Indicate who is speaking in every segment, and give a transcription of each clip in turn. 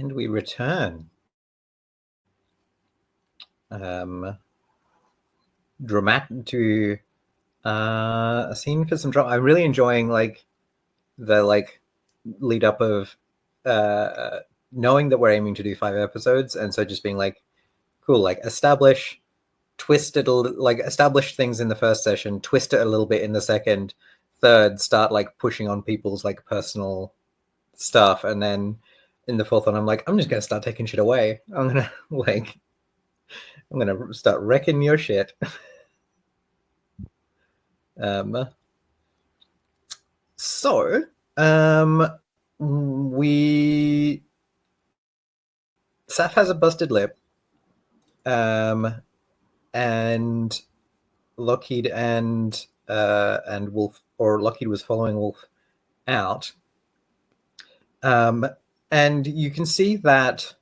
Speaker 1: And we return. Dramatic to a scene for some drama. I'm really enjoying the lead up of knowing that we're aiming to do 5 episodes, and so just being like, cool, like establish things in the first session, twist it a little bit in the second, third, start like pushing on people's like personal stuff, and then in the fourth one, I'm like, I'm just gonna start taking shit away. I'm gonna start wrecking your shit. So Saf has a busted lip, and Lockheed and Wolf, or Lockheed was following Wolf out, and you can see that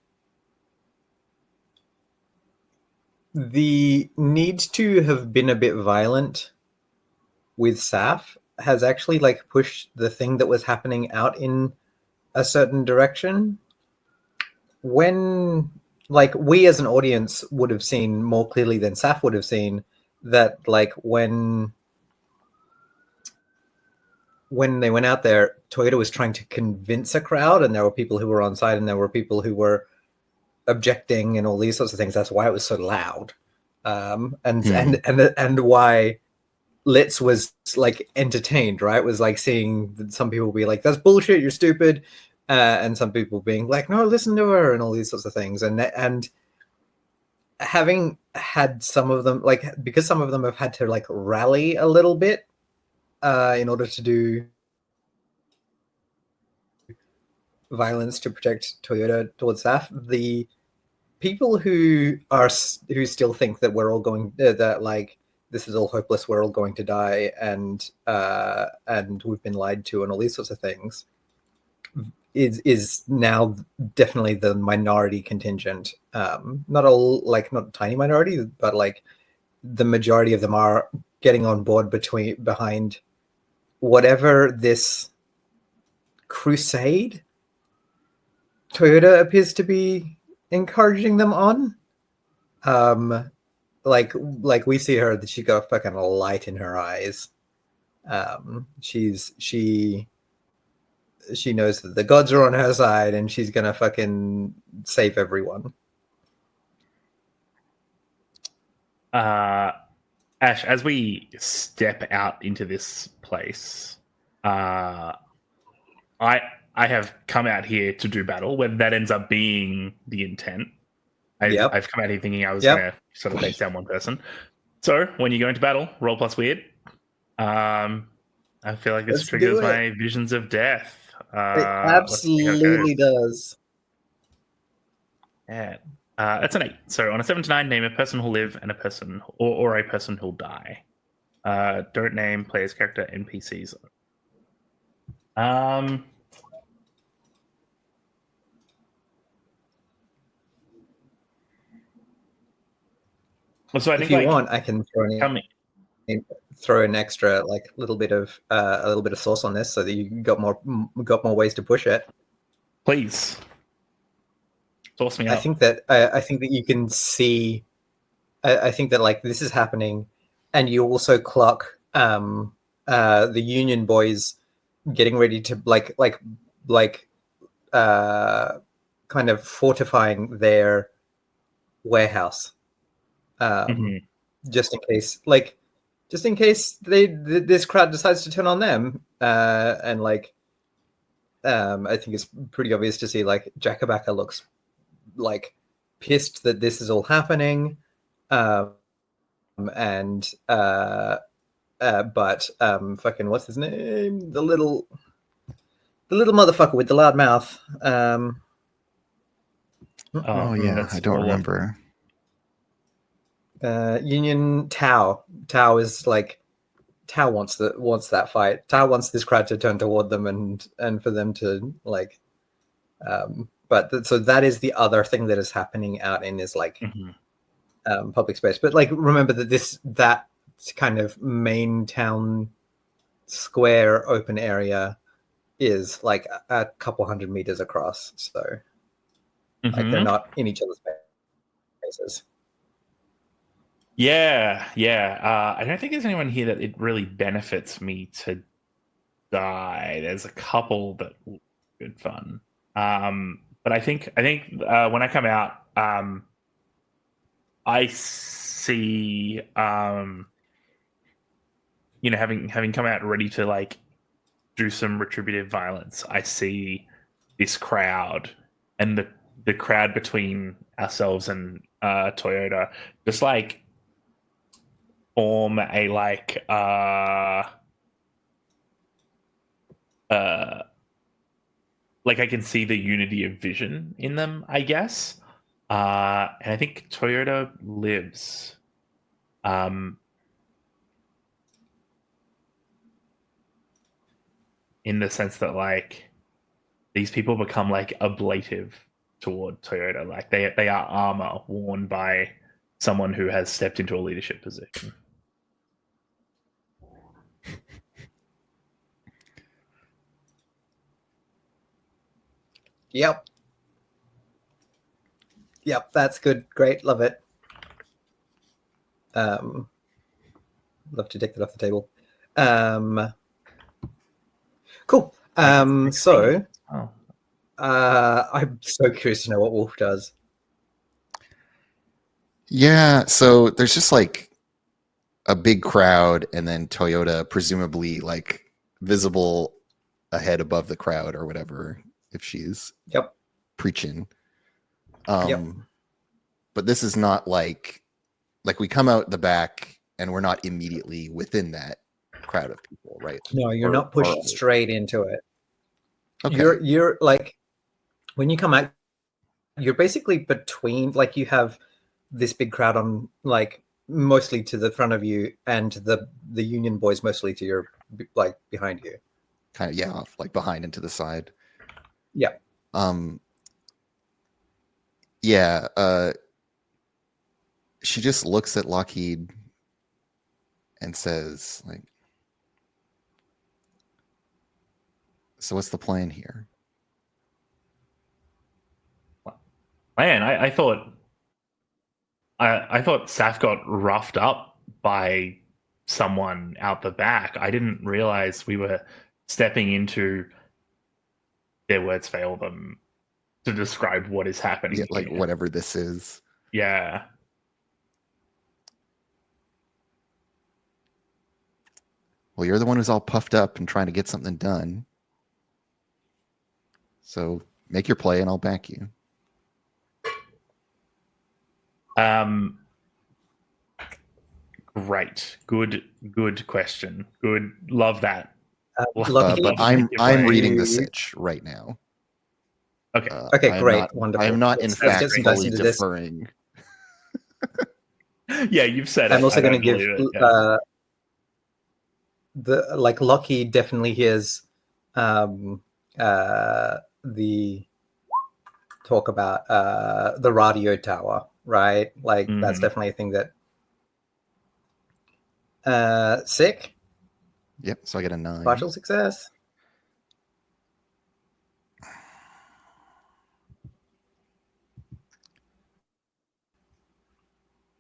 Speaker 1: the need to have been a bit violent with Saf has actually like pushed the thing that was happening out in a certain direction. When like we as an audience would have seen more clearly than Saf would have seen that like when they went out there, Toyota was trying to convince a crowd, and there were people who were on side and there were people who were objecting and all these sorts of things. That's why it was so loud. And why Litz was like entertained, right? Was like seeing some people be like, that's bullshit, you're stupid. And some people being like, no, listen to her, and all these sorts of things. And having had some of them, like, because some of them have had to like rally a little bit in order to do violence to protect Toyota towards Saf, the people who still think that we're all going that like this is all hopeless, we're all going to die, and we've been lied to, and all these sorts of things, is now definitely the minority contingent. Not a tiny minority, but like the majority of them are getting on board behind whatever this crusade Toyota appears to be encouraging them on. Like we see her, that she got a fucking light in her eyes. She knows that the gods are on her side, and she's gonna fucking save everyone.
Speaker 2: Ash, as we step out into this place, I have come out here to do battle, whether that ends up being the intent. I've come out here thinking I was going to sort of face down one person. So when you go into battle, roll plus weird. I feel like this triggers my visions of death.
Speaker 1: It absolutely does.
Speaker 2: Yeah. That's an 8. So on a 7 to 9, name a person who'll live and a person or a person who'll die. Don't name players, character, NPCs. So I think,
Speaker 1: if you want, I can throw an extra like a little bit of sauce on this, so that you got more ways to push it.
Speaker 2: Please, sauce me up.
Speaker 1: I think that you can see. I think that like this is happening, and you also clock the Union boys getting ready to kind of fortifying their warehouse. Just in case this crowd decides to turn on them, and like I think it's pretty obvious to see like Jakabaka looks like pissed that this is all happening, but fucking what's his name, the little motherfucker with the loud mouth.
Speaker 3: I don't remember.
Speaker 1: Union Tao is like, Tao wants that fight. Tao wants this crowd to turn toward them and for them to like so that is the other thing that is happening out in this like public space. But like remember that that kind of main town square open area is like a couple hundred meters across, so Like they're not in each other's faces.
Speaker 2: Yeah. I don't think there's anyone here that it really benefits me to die. There's a couple that will be good fun. But I think when I come out, I see having come out ready to like do some retributive violence. I see this crowd and the crowd between ourselves and Toyota just like form a like I can see the unity of vision in them, I guess. And I think Toyota lives. In the sense that like these people become like ablative toward Toyota. Like they are armor worn by someone who has stepped into a leadership position.
Speaker 1: Yep. Yep, that's good. Great. Love it. Love to take that off the table. Cool. So I'm so curious to know what Wolf does.
Speaker 3: Yeah, so there's just like a big crowd, and then Toyota presumably like visible ahead above the crowd or whatever if she's preaching. But this is not like we come out the back and we're not immediately within that crowd of people, right?
Speaker 1: No, you're not pushed straight into it.
Speaker 3: Okay.
Speaker 1: You're like, when you come out, you're basically between, like you have this big crowd on like mostly to the front of you, and the Union boys mostly to your like behind you.
Speaker 3: Kind of like behind and to the side.
Speaker 1: Yeah.
Speaker 3: She just looks at Lockheed and says, like, so what's the plan here?
Speaker 2: Man, I thought Saf got roughed up by someone out the back. I didn't realize we were stepping into, their words fail them to describe what is happening.
Speaker 3: Like
Speaker 2: here.
Speaker 3: Whatever this is.
Speaker 2: Yeah.
Speaker 3: Well, you're the one who's all puffed up and trying to get something done. So make your play and I'll back you.
Speaker 2: Great. Good question. Good. Love that.
Speaker 3: But I'm reading the sitch right now.
Speaker 2: Okay.
Speaker 1: Okay, great. Wonderful.
Speaker 3: I am not, in fact, fully deferring.
Speaker 2: Yeah, you've said
Speaker 1: I'm
Speaker 2: it.
Speaker 1: also going to give the like Lockheed definitely hears the talk about the radio tower, right? Like that's definitely a thing that sick.
Speaker 3: Yep, so I get a 9.
Speaker 1: Partial success.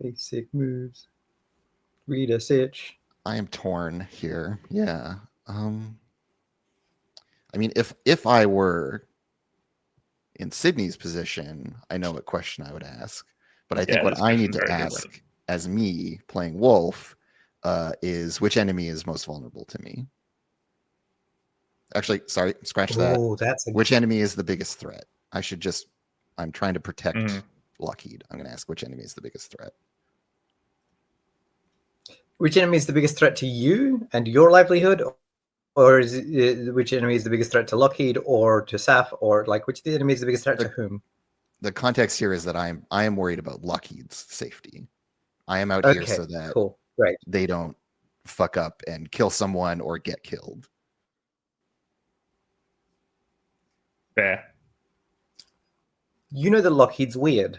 Speaker 1: Basic moves. Read a sitch.
Speaker 3: I am torn here. Yeah. I mean, if I were in Sydney's position, I know what question I would ask. But I think what I need to ask as me playing Wolf is which enemy is most vulnerable to me? Actually, sorry, scratch that. Which enemy is the biggest threat? I'm trying to protect Lockheed. I'm going to ask which enemy is the biggest threat.
Speaker 1: Which enemy is the biggest threat to you and your livelihood? Or is it, which enemy is the biggest threat to Lockheed or to Saf? Or like which enemy is the biggest threat to whom?
Speaker 3: The context here is that I am worried about Lockheed's safety. I am out here so that they don't fuck up and kill someone or get killed.
Speaker 2: Fair.
Speaker 1: You know that Lockheed's weird,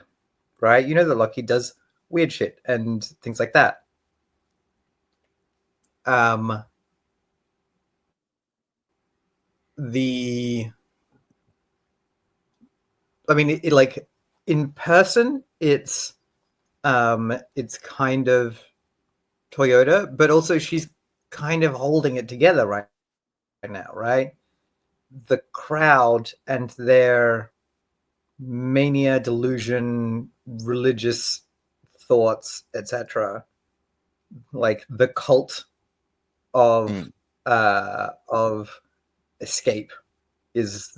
Speaker 1: right? You know that Lockheed does weird shit and things like that. I mean, like in person, it's kind of Toyota, but also she's kind of holding it together right now, right? The crowd and their mania, delusion, religious thoughts, etc., like the cult of escape is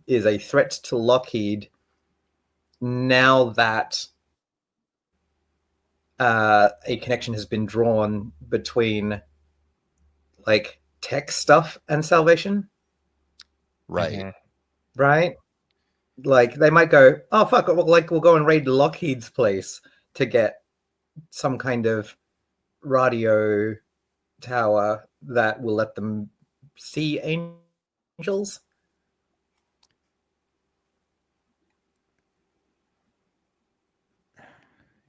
Speaker 1: a threat to Lockheed now that a connection has been drawn between like tech stuff and salvation.
Speaker 3: Right.
Speaker 1: Right? Like they might go, oh fuck, we'll go and raid Lockheed's place to get some kind of radio tower that will let them see angels.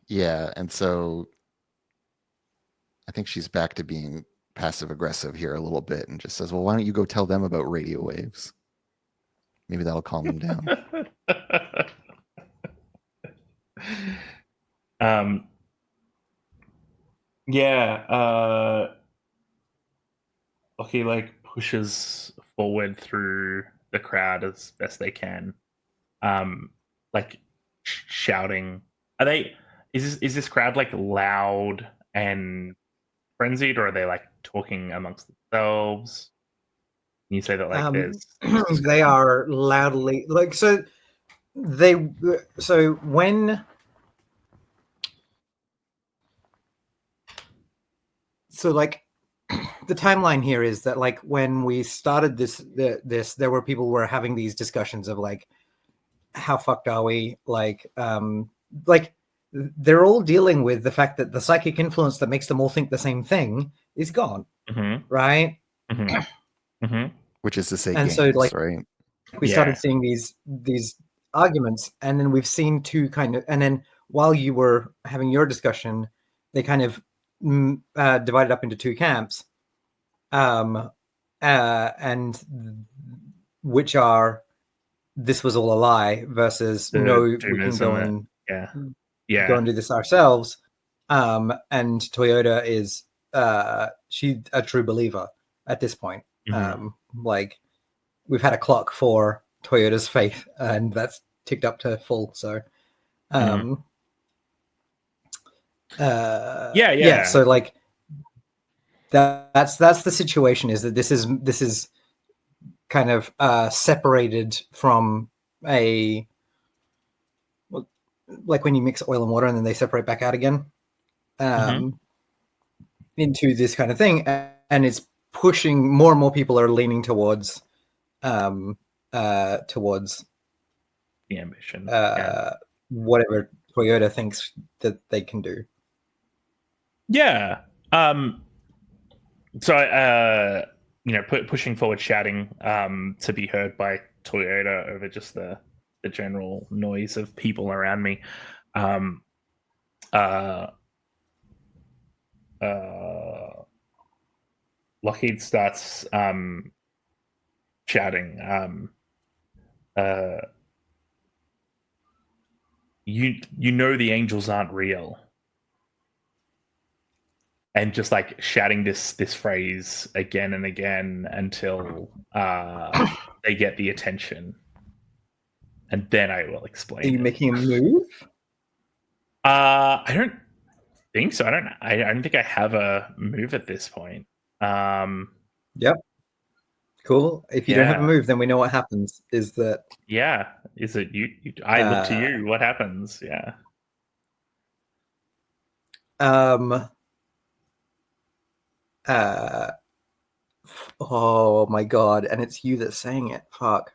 Speaker 3: Yeah, and so I think she's back to being passive aggressive here a little bit and just says, well, why don't you go tell them about radio waves? Maybe that'll calm them down.
Speaker 2: Yeah. Okay, like pushes forward through the crowd as best they can. Like shouting. Are they? Is this crowd like loud and frenzied, or are they like talking amongst themselves? Can you say that like there's
Speaker 1: they are loudly like so when like the timeline here is that like when we started this there were people who were having these discussions of like how fucked are we, like they're all dealing with the fact that the psychic influence that makes them all think the same thing is gone. Right.
Speaker 3: Which is to say,
Speaker 1: and
Speaker 3: games,
Speaker 1: so like
Speaker 3: right?
Speaker 1: We started seeing these arguments, and then we've seen two kind of, and then while you were having your discussion, they kind of divided up into two camps, and which are this was all a lie versus no, we can go and go and do this ourselves. And Toyota is she's a true believer at this point. Like we've had a clock for Toyota's faith, and that's ticked up to full. So, So like that's the situation. Is that this is kind of separated from a like when you mix oil and water and then they separate back out again into this kind of thing, and it's pushing more and more people are leaning towards towards
Speaker 2: the ambition,
Speaker 1: whatever Toyota thinks that they can do.
Speaker 2: Yeah. So pushing forward, shouting to be heard by Toyota over just the general noise of people around me. Lockheed starts shouting, you know the angels aren't real, and just like shouting this phrase again and again until they get the attention, and then I will explain.
Speaker 1: Are you making a move?
Speaker 2: I don't think so. I don't think I have a move at this point.
Speaker 1: Yep. Cool. If you don't have a move, then we know what happens. Is that?
Speaker 2: Yeah. Is it you? I look to you. What happens? Yeah.
Speaker 1: Oh my god! And it's you that's saying it. Fuck.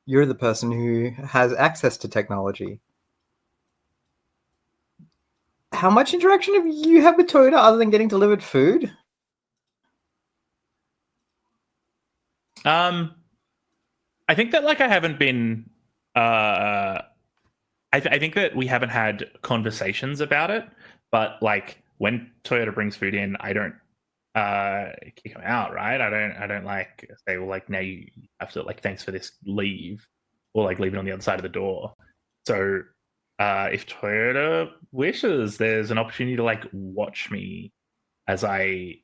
Speaker 1: You're the person who has access to technology. How much interaction have you had with Toyota other than getting delivered food?
Speaker 2: I think that like I haven't been. I think that we haven't had conversations about it, but like when Toyota brings food in, I don't kick them out, right? I don't like say, well, like now you have to like thanks for this, leave, or like leave it on the other side of the door. So if Toyota wishes, there's an opportunity to like watch me as I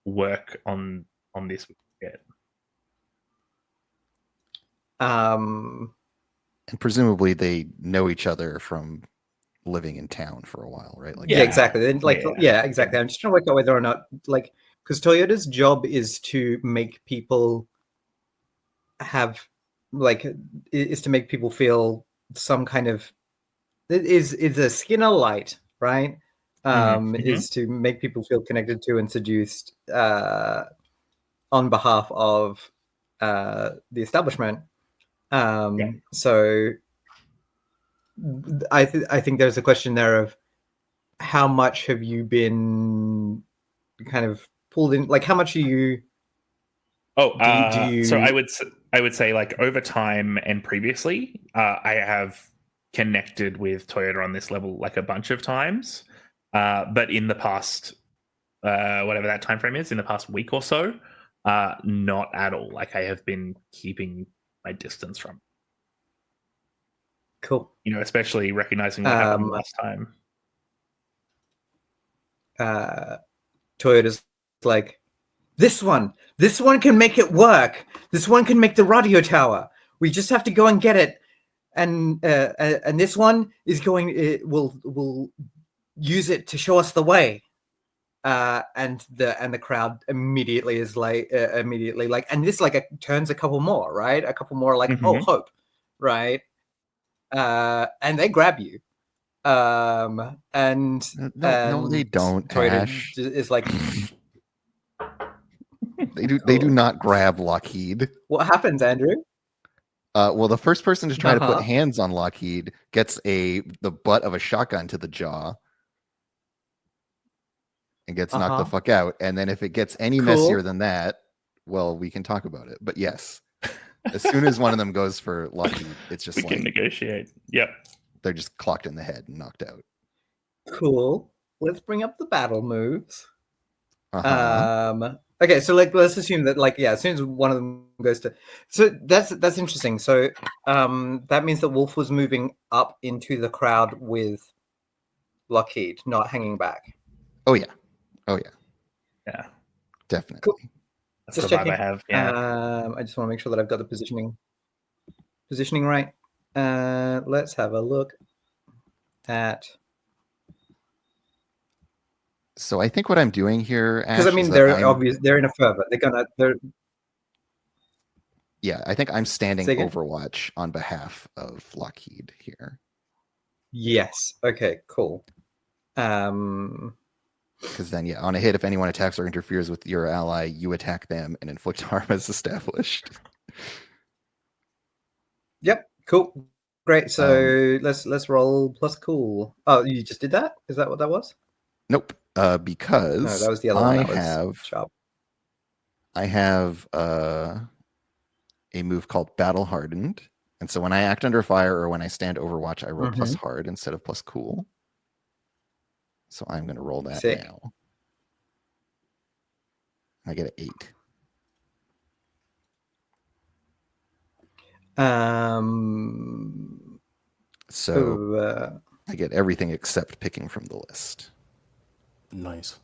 Speaker 2: work on this.
Speaker 1: Um,
Speaker 3: And presumably they know each other from living in town for a while, right? Like
Speaker 1: yeah, exactly. Then, like,
Speaker 2: yeah.
Speaker 1: exactly. I'm just trying to work out whether or not, like, because Toyota's job is to make people have, like, is to make people feel some kind of is a Skinner light, right? Is to make people feel connected to and seduced on behalf of the establishment. So I think there's a question there of how much have you been kind of pulled in? Like, how much are you? Do you?
Speaker 2: So I would say like over time and previously, I have connected with Toyota on this level like a bunch of times, but in the past, whatever that time frame is, in the past week or so, not at all. Like I have been keeping my distance from.
Speaker 1: Cool.
Speaker 2: Especially recognizing what happened last time.
Speaker 1: Toyota's like, this one can make it work. This one can make the radio tower. We just have to go and get it. And this one is will use it to show us the way. And the crowd immediately is like, and this like turns a couple more, right? A couple more like, oh, hope, right? And they grab you. And
Speaker 3: no, they don't.
Speaker 1: Toyota
Speaker 3: Ash
Speaker 1: is like,
Speaker 3: they do not grab Lockheed.
Speaker 1: What happens, Andrew?
Speaker 3: Well, the first person to try to put hands on Lockheed gets the butt of a shotgun to the jaw and gets knocked the fuck out. And then if it gets any messier than that, well, we can talk about it. But yes, as soon as one of them goes for Lockheed, it's just
Speaker 2: we can negotiate. Yep.
Speaker 3: They're just clocked in the head and knocked out.
Speaker 1: Cool. Let's bring up the battle moves. Okay, so like let's assume that like as soon as one of them goes to, so that's interesting. So that means that Wolf was moving up into the crowd with Lockheed, not hanging back.
Speaker 3: Oh yeah, definitely.
Speaker 1: Cool.
Speaker 2: That's just the vibe I have.
Speaker 1: Yeah. I just want to make sure that I've got the positioning right. Let's have a look at.
Speaker 3: So I think what I'm doing here,
Speaker 1: because I mean they're obvious. They're in a fervor.
Speaker 3: Yeah, I think I'm standing Overwatch on behalf of Lockheed here.
Speaker 1: Yes. Okay. Cool.
Speaker 3: Because then, on a hit, if anyone attacks or interferes with your ally, you attack them and inflict harm as established.
Speaker 1: Yep. Cool. Great. So let's roll plus cool. Oh, you just did that? Is that what that was?
Speaker 3: Nope. Because
Speaker 1: no, that was the other one.
Speaker 3: I have a move called Battle Hardened, and so when I act under fire or when I stand Overwatch, I roll plus hard instead of plus cool. So I'm going to roll that now. I get an 8. So I get everything except picking from the list.
Speaker 4: Nice.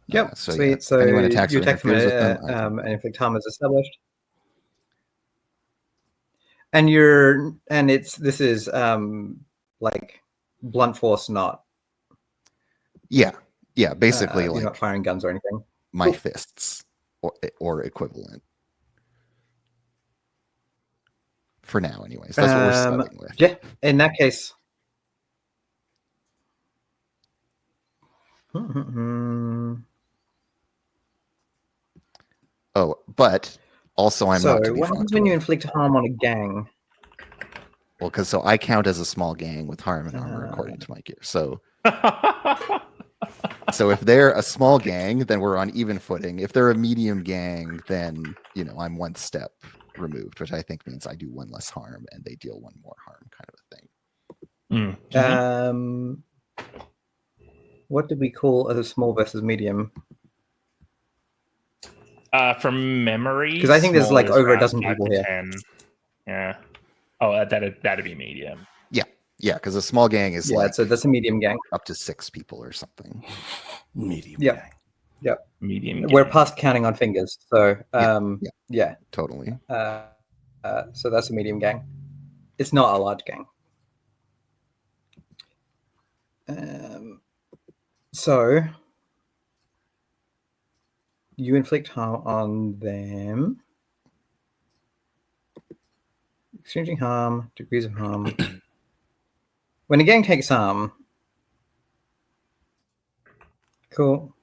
Speaker 1: Yep.
Speaker 3: So,
Speaker 1: sweet. So
Speaker 3: anyone attacks or interferes with them,
Speaker 1: and inflict harm is established. And this is like blunt force, not.
Speaker 3: Yeah. Basically,
Speaker 1: you're not firing guns or anything.
Speaker 3: My fists or equivalent. For now, anyways. That's what we're starting with.
Speaker 1: Yeah. In that case.
Speaker 3: Oh, but also I'm not to be
Speaker 1: what happens when you inflict harm on a gang?
Speaker 3: Well, because I count as a small gang with harm and armor according to my gear. So if they're a small gang, then we're on even footing. If they're a medium gang, then I'm one step removed, which I think means I do one less harm and they deal one more harm, kind of a
Speaker 1: thing. What did we call as a small versus medium?
Speaker 2: From memory,
Speaker 1: because I think there's like over a dozen people here.
Speaker 2: 10. Yeah. Oh, that'd be medium.
Speaker 3: Yeah. Yeah, because a small gang is
Speaker 1: Yeah,
Speaker 3: like
Speaker 1: so that's a medium gang.
Speaker 3: up to 6 people or something.
Speaker 4: Medium
Speaker 1: Yep.
Speaker 4: gang.
Speaker 1: Yep.
Speaker 2: Medium.
Speaker 1: We're
Speaker 2: gang.
Speaker 1: past counting on fingers, so
Speaker 3: Yeah.
Speaker 1: yeah.
Speaker 3: Totally.
Speaker 1: So that's a medium gang. It's not a large gang. So you inflict harm on them. Exchanging harm, degrees of harm. When a gang takes harm, cool.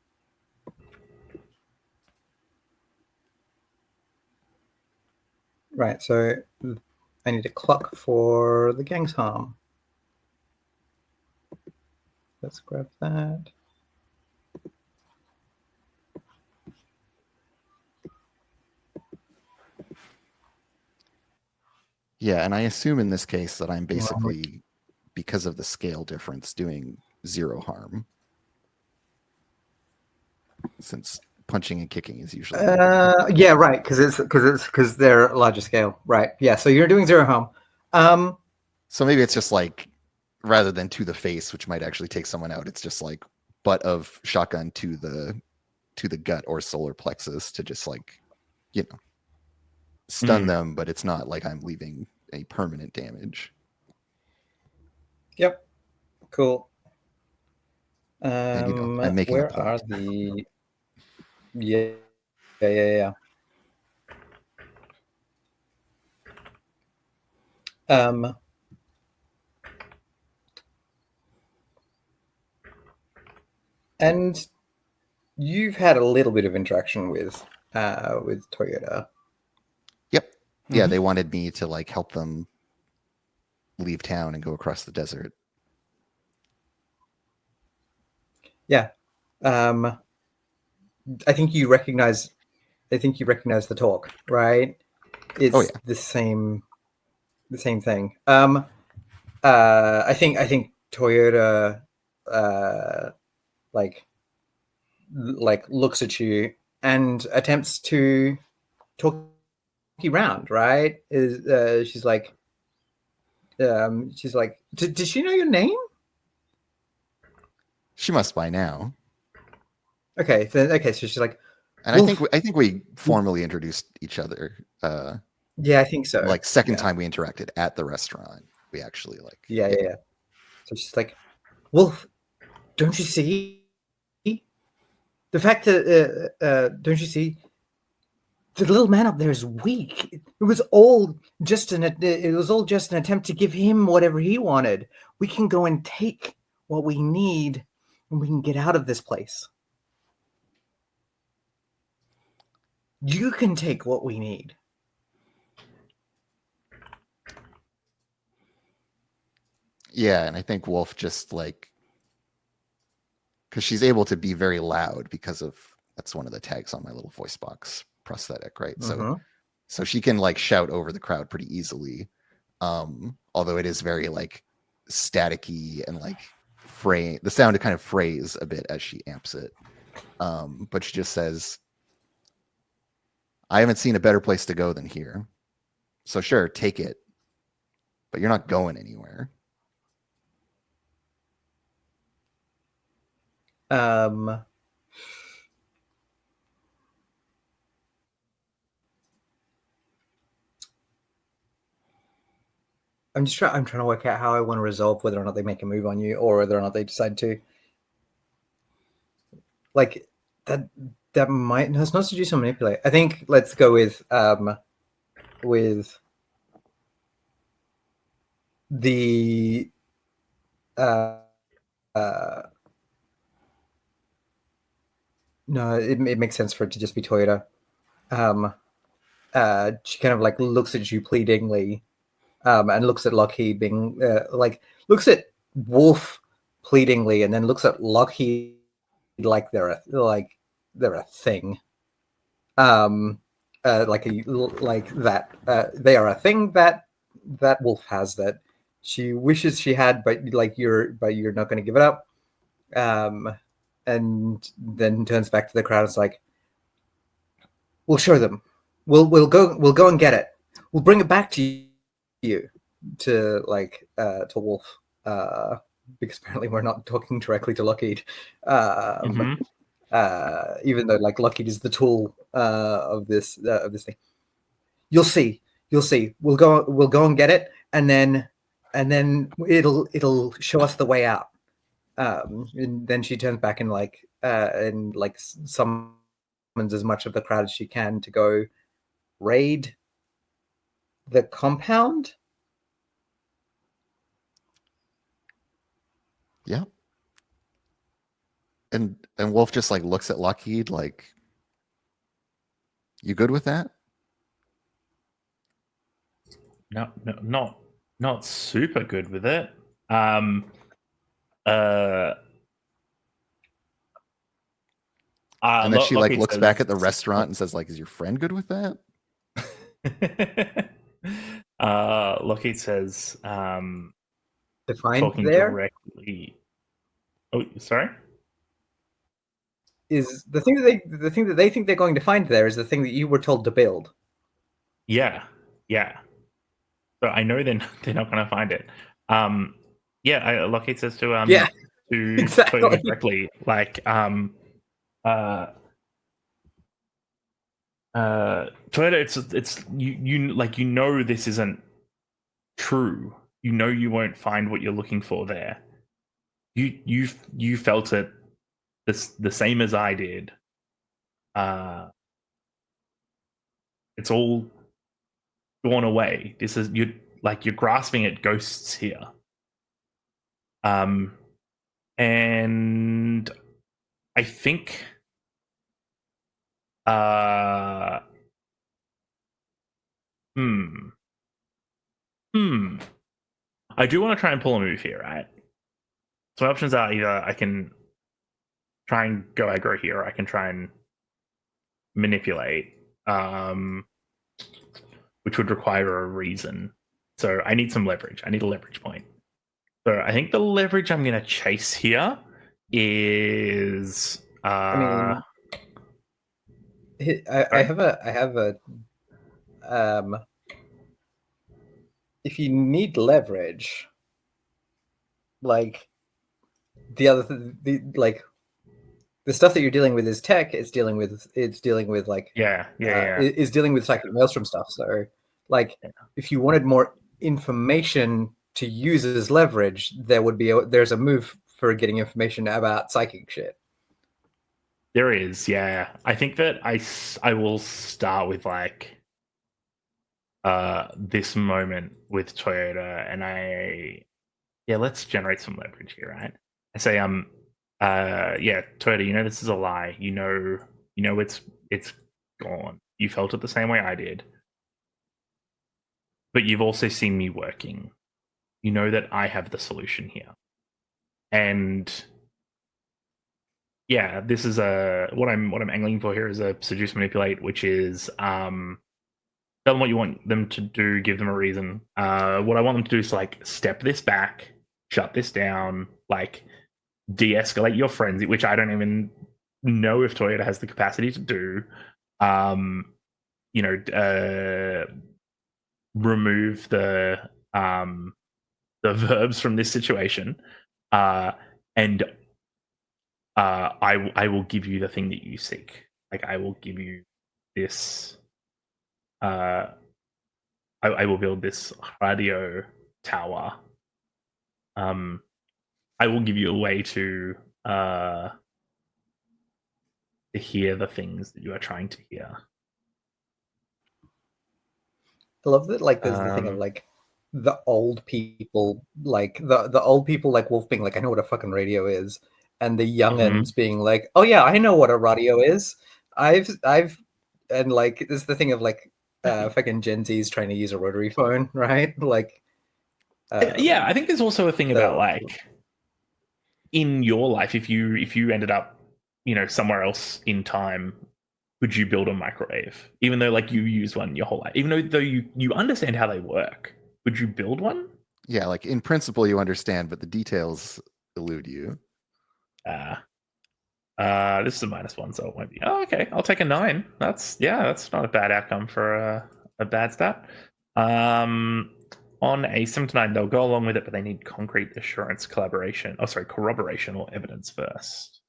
Speaker 1: Right, so I need a clock for the gang's harm. Let's grab that.
Speaker 3: Yeah, and I assume in this case that I'm basically, because of the scale difference, doing 0 harm. Since punching and kicking is usually
Speaker 1: yeah, right, because they're larger scale, right? Yeah, so you're doing 0 harm.
Speaker 3: So maybe it's just like, rather than to the face, which might actually take someone out, it's just like butt of shotgun to the gut or solar plexus to just like, stun them, but it's not like I'm leaving a permanent damage.
Speaker 1: Yep, cool.
Speaker 3: And I'm making
Speaker 1: where
Speaker 3: a point.
Speaker 1: are the? Yeah. And you've had a little bit of interaction with Toyota.
Speaker 3: Yep. Yeah, they wanted me to like help them leave town and go across the desert.
Speaker 1: Yeah. I think you recognize the talk, right? It's the same thing. I think Toyota like looks at you and attempts to talk you round, right? She's like did she know your name?
Speaker 3: She must by now.
Speaker 1: Okay, so she's like,
Speaker 3: and I think we formally introduced each other.
Speaker 1: Yeah, I think so.
Speaker 3: Like second time we interacted at the restaurant, we actually like.
Speaker 1: Yeah. So she's like, Wolf, don't you see the fact that don't you see the little man up there is weak? It was all just an attempt to give him whatever he wanted. We can go and take what we need, and we can get out of this place. You can take what we need.
Speaker 3: Yeah, and I think Wolf just like, because she's able to be very loud because of, that's one of the tags on my little voice box prosthetic, right? So she can like shout over the crowd pretty easily. Although it is very like staticky and like the sound kind of frays a bit as she amps it. But she just says, I haven't seen a better place to go than here. So sure, take it. But you're not going anywhere.
Speaker 1: I'm trying to work out how I want to resolve whether or not they make a move on you or whether or not they decide to. Like that might no, it's not seduce or manipulate. I think let's go with the no, it makes sense for it to just be Toyota. She kind of like looks at you pleadingly, and looks at Lockheed being looks at Wolf pleadingly, and then looks at Lockheed like they're a thing. Like that. They are a thing that Wolf has that she wishes she had, but you're not going to give it up. And then turns back to the crowd and is like, we'll show them. We'll go and get it. We'll bring it back to you, to Wolf. because apparently we're not talking directly to Lockheed.
Speaker 2: Mhm.
Speaker 1: Even though like Lockheed is the tool of this thing. You'll see. We'll go and get it, and then it'll show us the way out. And then she turns back and summons as much of the crowd as she can to go raid the compound.
Speaker 3: Yeah. And Wolf just like looks at Lockheed like, you good with that?
Speaker 2: No, not super good with it.
Speaker 3: And then she like
Speaker 2: Lockheed
Speaker 3: looks
Speaker 2: says,
Speaker 3: back at the restaurant and says like, is your friend good with that?
Speaker 2: Lockheed says,
Speaker 1: Defined
Speaker 2: talking
Speaker 1: there
Speaker 2: directly. Oh, sorry.
Speaker 1: is the thing that they think they're going to find there is the thing that you were told to build.
Speaker 2: Yeah. So I know they're not going to find it. Lockheed says to to
Speaker 1: exactly.
Speaker 2: Toyota directly, like Toyota, it's you like, you know, this isn't true. You know you won't find what you're looking for there. You felt it the same as I did. It's all gone away. This is you're grasping at ghosts here. And I think I do want to try and pull a move here, right? So my options are either I can try and go aggro here, or I can try and manipulate, which would require a reason. So I need some leverage. I need a leverage point. So I think the leverage I'm going to chase here is.
Speaker 1: I have a. If you need leverage, like the other the stuff that you're dealing with is tech. It's dealing with like is dealing with psychic maelstrom stuff. So like if you wanted more information to use as leverage, there's a move for getting information about psychic shit.
Speaker 2: There is, yeah. I think that I will start with like this moment with Toyota, and let's generate some leverage here, right? I say Toyota, you know this is a lie. You know it's gone. You felt it the same way I did. But you've also seen me working. You know that I have the solution here. And yeah, this is what I'm angling for here is a seduce manipulate, which is tell them what you want them to do, give them a reason. What I want them to do is like step this back, shut this down, like de-escalate your frenzy, which I don't even know if Toyota has the capacity to do. Remove the verbs from this situation, and I will give you the thing that you seek. Like I will give you this. I will build this radio tower. I will give you a way to hear the things that you are trying to hear.
Speaker 1: I love that. Like, there's the thing of like the old people, like the old people, like Wolf being like, "I know what a fucking radio is," and the young'uns being like, "Oh yeah, I know what a radio is. And like, there's the thing of like, fucking Gen Z's trying to use a rotary phone, right? Like,
Speaker 2: I think there's also a thing about like in your life, if you ended up, somewhere else in time, would you build a microwave? Even though like you use one your whole life, even though you understand how they work, would you build one?
Speaker 3: Yeah, like in principle you understand, but the details elude you.
Speaker 2: This is a -1, so it won't be. Oh, okay. I'll take a 9. That's not a bad outcome for a bad stat. on a 7 to 9, they'll go along with it, but they need concrete assurance, corroboration or evidence first.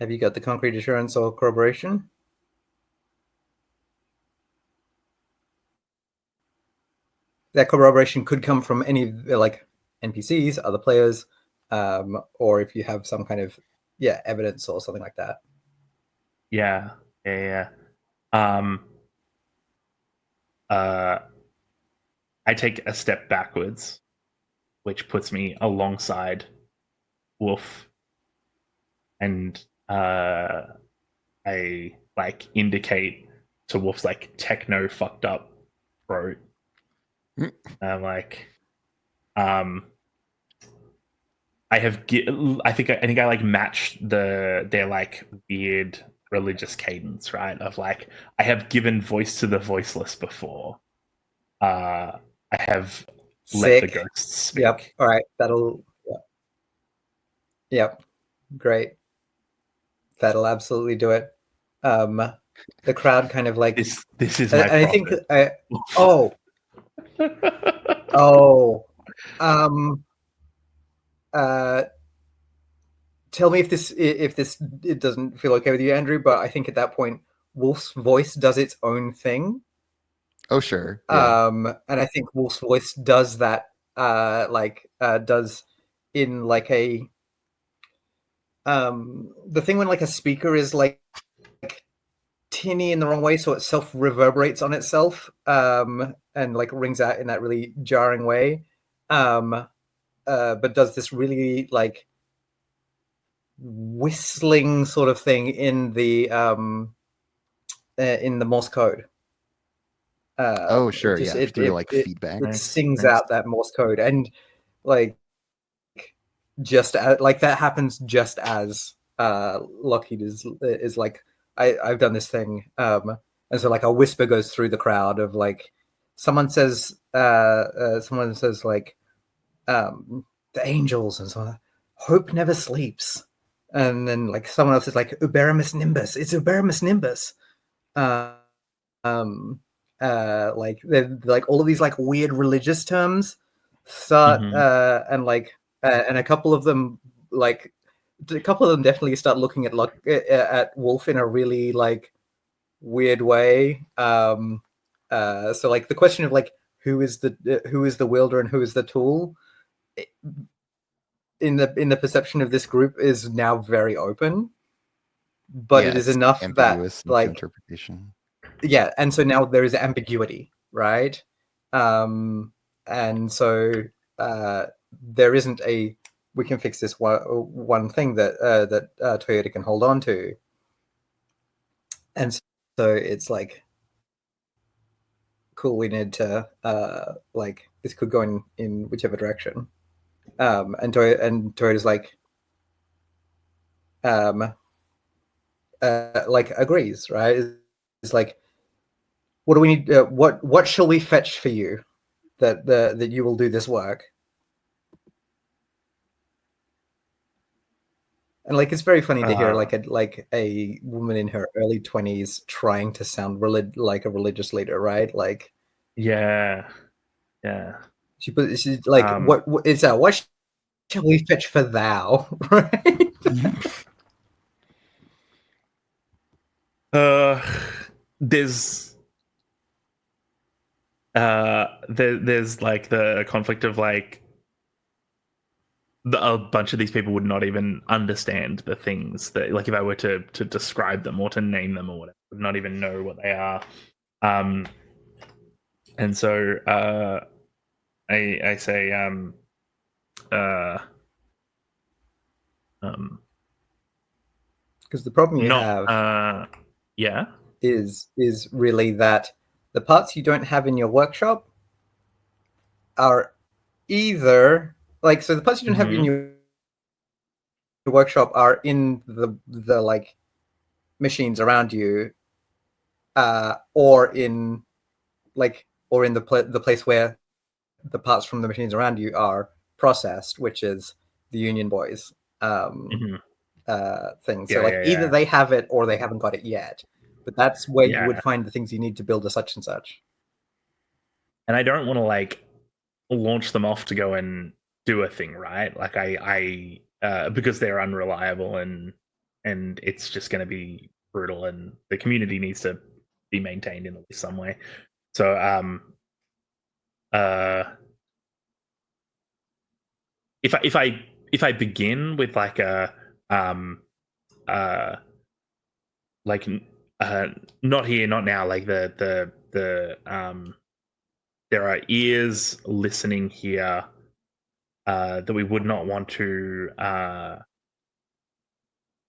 Speaker 1: Have you got the concrete assurance or corroboration? That corroboration could come from any like NPCs, other players, or if you have some kind of evidence or something like that.
Speaker 2: Yeah. I take a step backwards, which puts me alongside Wolf, and I like indicate to Wolf's like techno fucked up throat. I'm like, I think I like match their like weird religious cadence, right? Of like, I have given voice to the voiceless before. I have let the ghosts speak.
Speaker 1: Yep. All right. That'll. Yep. Great. That'll absolutely do it. The crowd kind of like
Speaker 2: this is my prophet.
Speaker 1: I think tell me if this it doesn't feel okay with you, Andrew, but I think at that point Wolf's voice does its own thing.
Speaker 3: Oh sure. Yeah.
Speaker 1: And I think Wolf's voice does that does in like a the thing when like a speaker is like tinny in the wrong way, so it self reverberates on itself, and like rings out in that really jarring way, but does this really like whistling sort of thing in the Morse code.
Speaker 3: Oh sure.
Speaker 1: It
Speaker 3: feedback.
Speaker 1: It sings out that Morse code, and like just like that happens just as Lockheed is like, I've done this thing, and so like a whisper goes through the crowd of like someone says like the angels, and so hope never sleeps, and then like someone else is like Uberimus Nimbus, it's Uberimus Nimbus, like like all of these like weird religious terms start, and like and a couple of them definitely start looking at Wolf in a really like weird way. So like the question of like who is the wielder and who is the tool in the perception of this group is now very open, but it is enough that like
Speaker 3: interpretation.
Speaker 1: Yeah, and so now there is ambiguity, right? And so there isn't a we can fix this one thing that Toyota can hold on to, and so it's like, cool. We need to like this could go in whichever direction, and Toyota's like agrees, right? It's like, what do we need? What shall we fetch for you that you will do this work? And like it's very funny to hear like a woman in her early 20s trying to sound like a religious leader, right? Like,
Speaker 2: yeah.
Speaker 1: She's like, what is that? What shall we fetch for thou? Right?
Speaker 2: There's like the conflict of like a bunch of these people would not even understand the things that, like, if I were to describe them or to name them or whatever, would not even know what they are. And so I say
Speaker 1: because the problem you have is really that the parts you don't have in your workshop are either like, so the parts you don't have in your workshop are in the like machines around you, or in the place where the parts from the machines around you are processed, which is the Union Boys thing. So either they have it or they haven't got it yet. but that's where you
Speaker 2: Yeah.
Speaker 1: would find the things you need to build a such and such.
Speaker 2: And I don't want to like launch them off to go and do a thing, right? Like I because they're unreliable and it's just going to be brutal, and the community needs to be maintained in some way. So if I begin with like a like not here, not now, like the there are ears listening here that we would not want to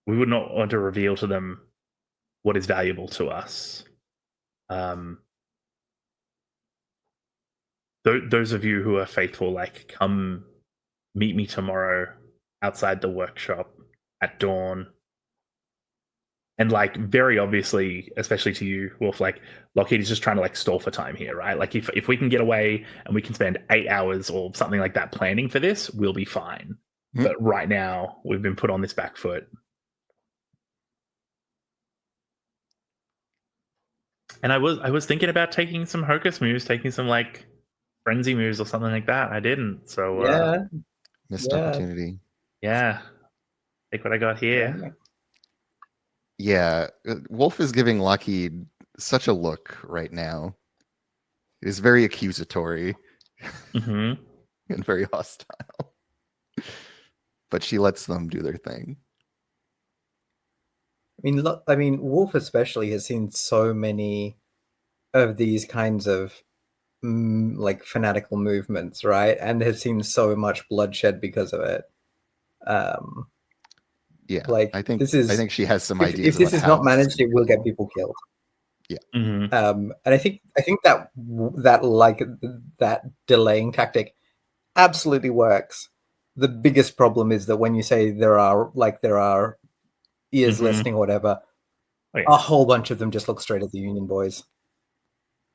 Speaker 2: reveal to them what is valuable to us. Those of you who are faithful, like, come meet me tomorrow outside the workshop at dawn. And like, very obviously, especially to you, Wolf, like Lockheed is just trying to like stall for time here, right? Like if we can get away and we can spend 8 hours or something like that planning for this, we'll be fine. But right now we've been put on this back foot. And I was thinking about taking some hocus moves, taking some like frenzy moves or something like that. I didn't. So
Speaker 1: Yeah.
Speaker 3: Missed
Speaker 1: Yeah.
Speaker 3: opportunity.
Speaker 2: yeah. Take what I got here.
Speaker 3: Yeah, Wolf is giving Lockheed such a look right now. It is very accusatory
Speaker 2: Mm-hmm.
Speaker 3: and very hostile. But she lets them do their thing.
Speaker 1: I mean, Wolf especially has seen so many of these kinds of like fanatical movements, right? And has seen so much bloodshed because of it.
Speaker 3: Yeah,
Speaker 1: like
Speaker 3: I think
Speaker 1: this is.
Speaker 3: I think she has some
Speaker 1: if
Speaker 3: ideas.
Speaker 1: this
Speaker 3: about
Speaker 1: is
Speaker 3: how
Speaker 1: not managed, it will get people killed.
Speaker 3: Yeah.
Speaker 2: Mm-hmm.
Speaker 1: And I think that like that delaying tactic absolutely works. The biggest problem is that when you say there are ears
Speaker 2: Mm-hmm.
Speaker 1: listening or whatever, a whole bunch of them just look straight at the Union boys,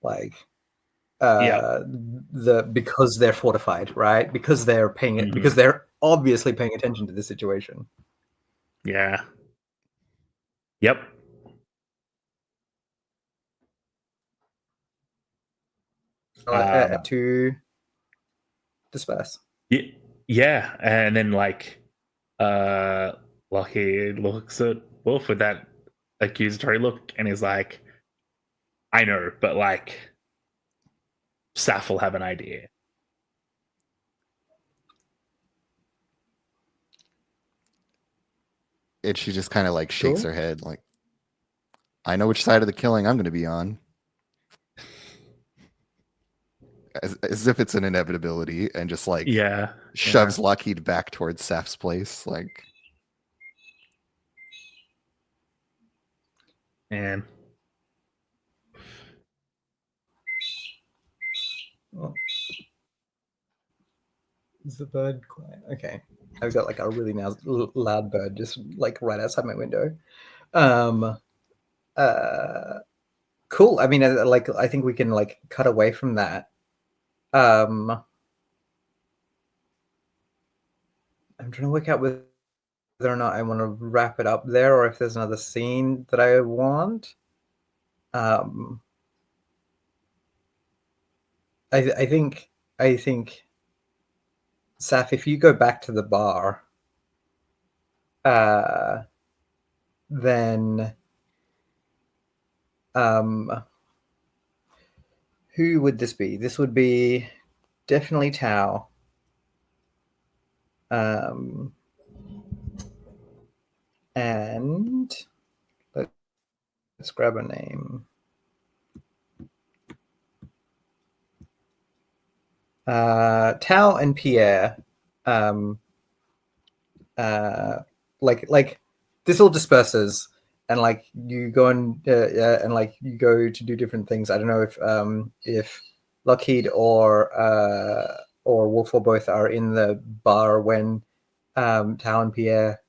Speaker 1: like because they're fortified, right? Because they're paying it, because they're obviously paying attention to the situation.
Speaker 2: Yeah. Yep.
Speaker 1: To disperse.
Speaker 2: Yeah, and then like Lockheed looks at Wolf with that accusatory look and is like, I know, but like Saf will have an idea.
Speaker 3: And she just kind of like shakes her head like, I know which side of the killing I'm going to be on. As if it's an inevitability, and just like shoves Lockheed back towards Saf's place. Like,
Speaker 2: and
Speaker 1: is the bird quiet? Okay, I've got like a really loud bird just like right outside my window. Cool. I mean, I think we can like cut away from that. I'm trying to work out whether or not I want to wrap it up there, or if there's another scene that I want. I think Saf, if you go back to the bar, then who would this be? This would be definitely Tao. And let's grab a name. Tao and Pierre. Like this all disperses, and like you go and like you go to do different things. I don't know if Lockheed or Wolf or both are in the bar when Tao and Pierre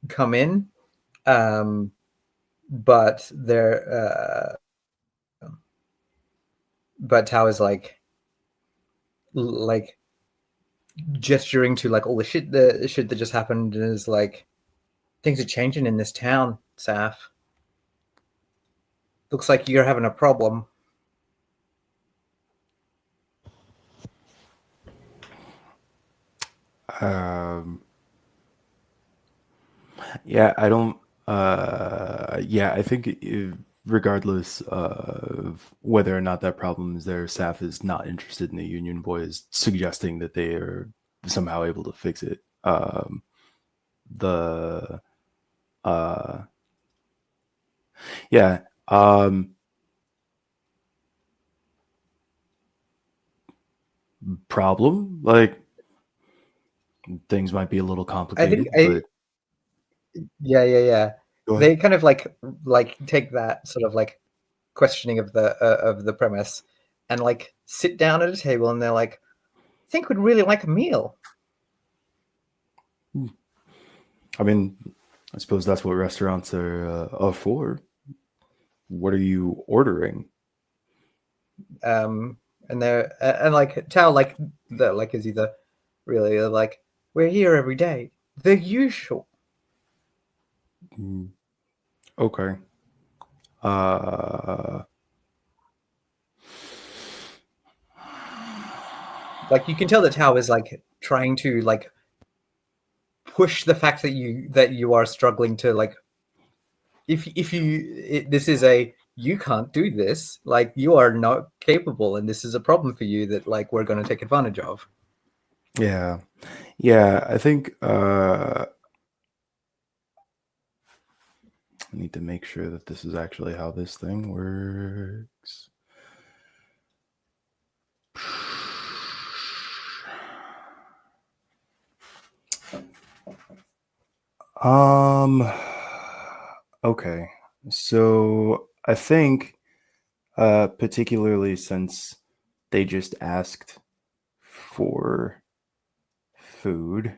Speaker 1: come in, but they're but Tao is like gesturing to like all the shit that just happened, and is like, things are changing in this town, Saf. looks like you're having a problem.
Speaker 4: Yeah, I don't. Yeah, I think regardless of whether or not that problem is there, staff is not interested in the union boys suggesting that they are somehow able to fix it. The yeah. Problem, like, things might be a little
Speaker 1: I
Speaker 4: complicated,
Speaker 1: think
Speaker 4: but
Speaker 1: yeah.
Speaker 4: go ahead.
Speaker 1: They kind of like take that sort of like questioning of the premise and like sit down at a table and they're like, I think we'd really like a meal.
Speaker 4: I mean, I suppose that's what restaurants are for. What are you ordering?
Speaker 1: And they're and like Tao like the like is either really like, we're here every day, the usual.
Speaker 4: Okay.
Speaker 1: Like you can tell that Tao is like trying to like push the fact that you are struggling to like, this is a, you can't do this, like you are not capable and this is a problem for you that like we're going to take advantage of.
Speaker 4: Yeah. I think I need to make sure that this is actually how this thing works. Okay. So I think particularly since they just asked for food,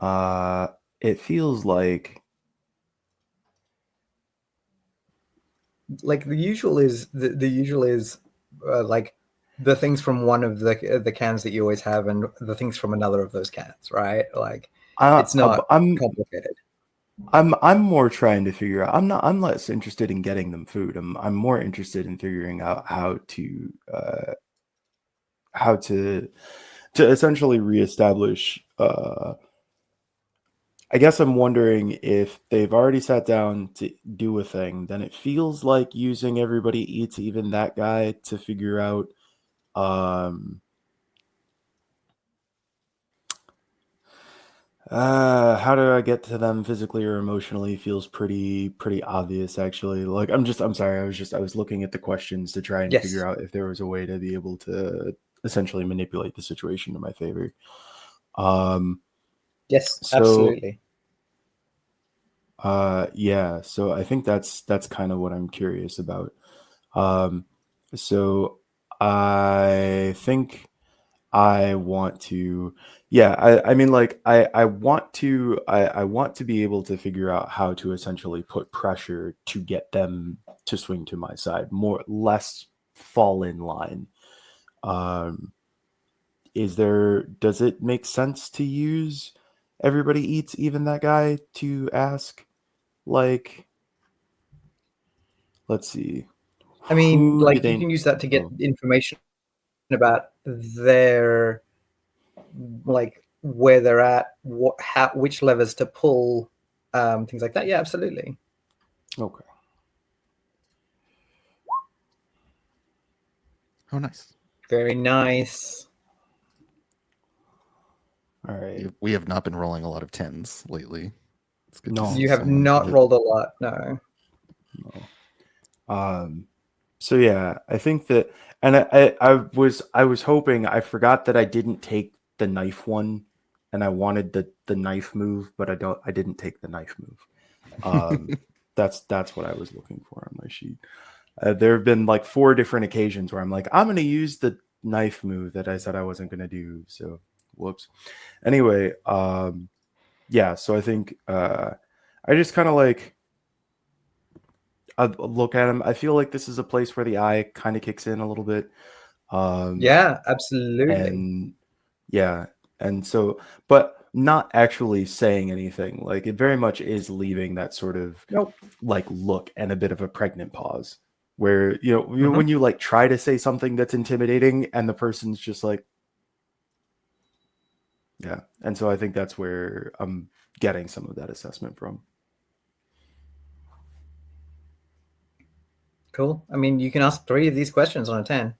Speaker 4: it feels like
Speaker 1: The usual is the usual is like the things from one of the cans that you always have and the things from another of those cans, right? Like it's not complicated.
Speaker 4: I'm more trying to figure out. I'm less interested in getting them food. I'm more interested in figuring out how to essentially reestablish. I guess I'm wondering if they've already sat down to do a thing. Then it feels like using everybody eats even that guy to figure out. How do I get to them physically or emotionally feels pretty obvious actually. Like I'm sorry, I was looking at the questions to try and
Speaker 1: Yes.
Speaker 4: figure out if there was a way to be able to essentially manipulate the situation to my favor.
Speaker 1: Yes,
Speaker 4: So
Speaker 1: absolutely.
Speaker 4: yeah, so I think that's kind of what I'm curious about. So I think I want to, yeah, I mean, like, I want to, I want to be able to figure out how to essentially put pressure to get them to swing to my side, less fall in line. Does it make sense to use everybody eats, even that guy, to ask, like, let's see,
Speaker 1: I mean,
Speaker 4: who do
Speaker 1: like you
Speaker 4: they,
Speaker 1: can use that to get information about their, like where they're at, which levers to pull, things like that. Yeah, absolutely.
Speaker 4: okay.
Speaker 3: Oh, nice.
Speaker 1: Very nice.
Speaker 4: All right.
Speaker 3: We have not been rolling a lot of 10s lately. It's good to
Speaker 4: No.
Speaker 3: see
Speaker 1: You have
Speaker 3: someone
Speaker 1: not
Speaker 3: hit.
Speaker 1: rolled a lot, no.
Speaker 4: So yeah, I think that, and I was hoping, I forgot that I didn't take the knife one, and I wanted the knife move, but I didn't take the knife move. That's what I was looking for on my sheet. There have been like 4 different occasions where I'm like, I'm going to use the knife move that I said I wasn't going to do. So whoops. Anyway, yeah, so I think I just kind of like, I look at him. I feel like this is a place where the eye kind of kicks in a little bit.
Speaker 1: Yeah, absolutely.
Speaker 4: And yeah, and so, but not actually saying anything. Like it very much is leaving that sort of
Speaker 1: Nope.
Speaker 4: like look and a bit of a pregnant pause. where when you like try to say something that's intimidating and the person's just like, yeah. And so I think that's where I'm getting some of that assessment from.
Speaker 1: Cool. I mean, you can ask 3 of these questions on a 10.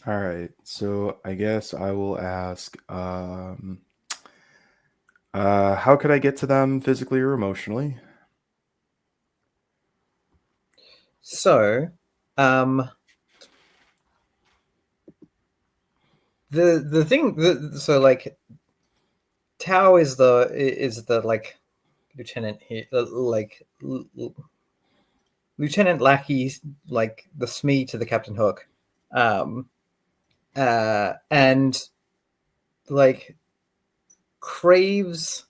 Speaker 4: All right. So I guess I will ask, how could I get to them physically or emotionally?
Speaker 1: So, the thing, so like, Tao is the like lieutenant here, like lieutenant lackey, like the SME to the Captain Hook, and like craves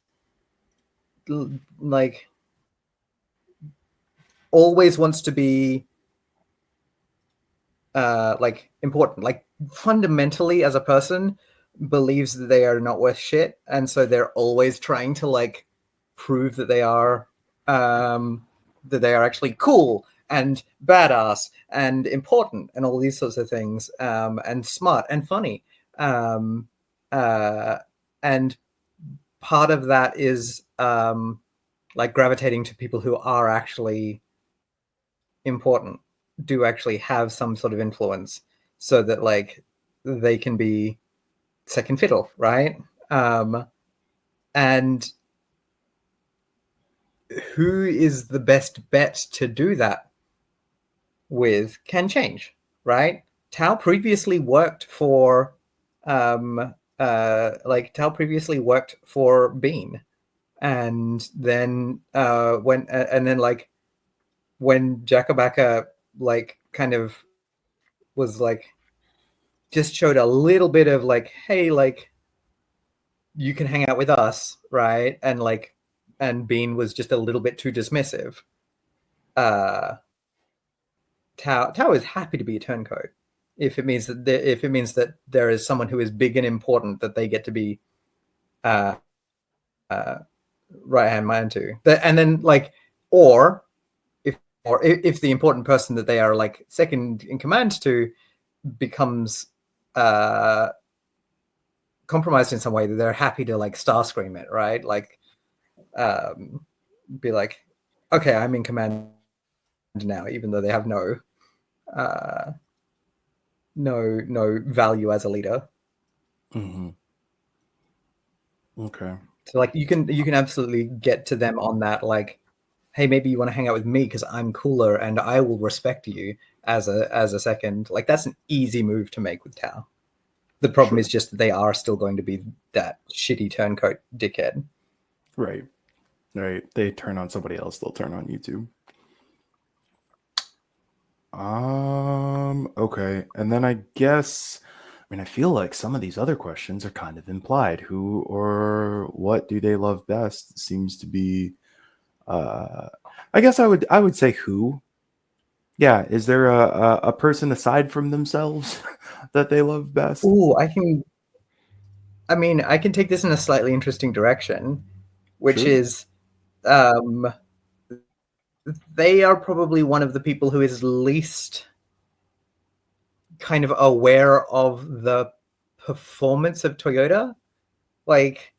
Speaker 1: like always wants to be like important, like fundamentally as a person believes that they are not worth shit, and so they're always trying to like prove that they are actually cool and badass and important and all these sorts of things, and smart and funny, and part of that is like gravitating to people who are actually important, do actually have some sort of influence, so that like they can be second fiddle, right? And who is the best bet to do that with can change, right? Tao previously worked for Tao previously worked for Bean, and then when Jakabaka like kind of was like just showed a little bit of like, hey, like you can hang out with us, right? And Bean was just a little bit too dismissive. Tao is happy to be a turncoat if it means that there is someone who is big and important that they get to be right hand man to. And then like, or if the important person that they are like second in command to becomes compromised in some way, that they're happy to like starscream it, right? Like be like, okay, I'm in command now, even though they have no value as a leader.
Speaker 4: Mm-hmm. Okay.
Speaker 1: So like you can absolutely get to them on that, like, hey, maybe you want to hang out with me because I'm cooler and I will respect you as a second. Like that's an easy move to make with Tao. The problem is just that they are still going to be that shitty turncoat dickhead.
Speaker 4: Right. They turn on somebody else, they'll turn on you too. Okay. And then I guess, I mean, I feel like some of these other questions are kind of implied. Who or what do they love best? Seems to be, I guess I would say who. Yeah. Is there a person aside from themselves that they love best?
Speaker 1: Ooh, I can take this in a slightly interesting direction, which is, they are probably one of the people who is least kind of aware of the performance of Toyota. Like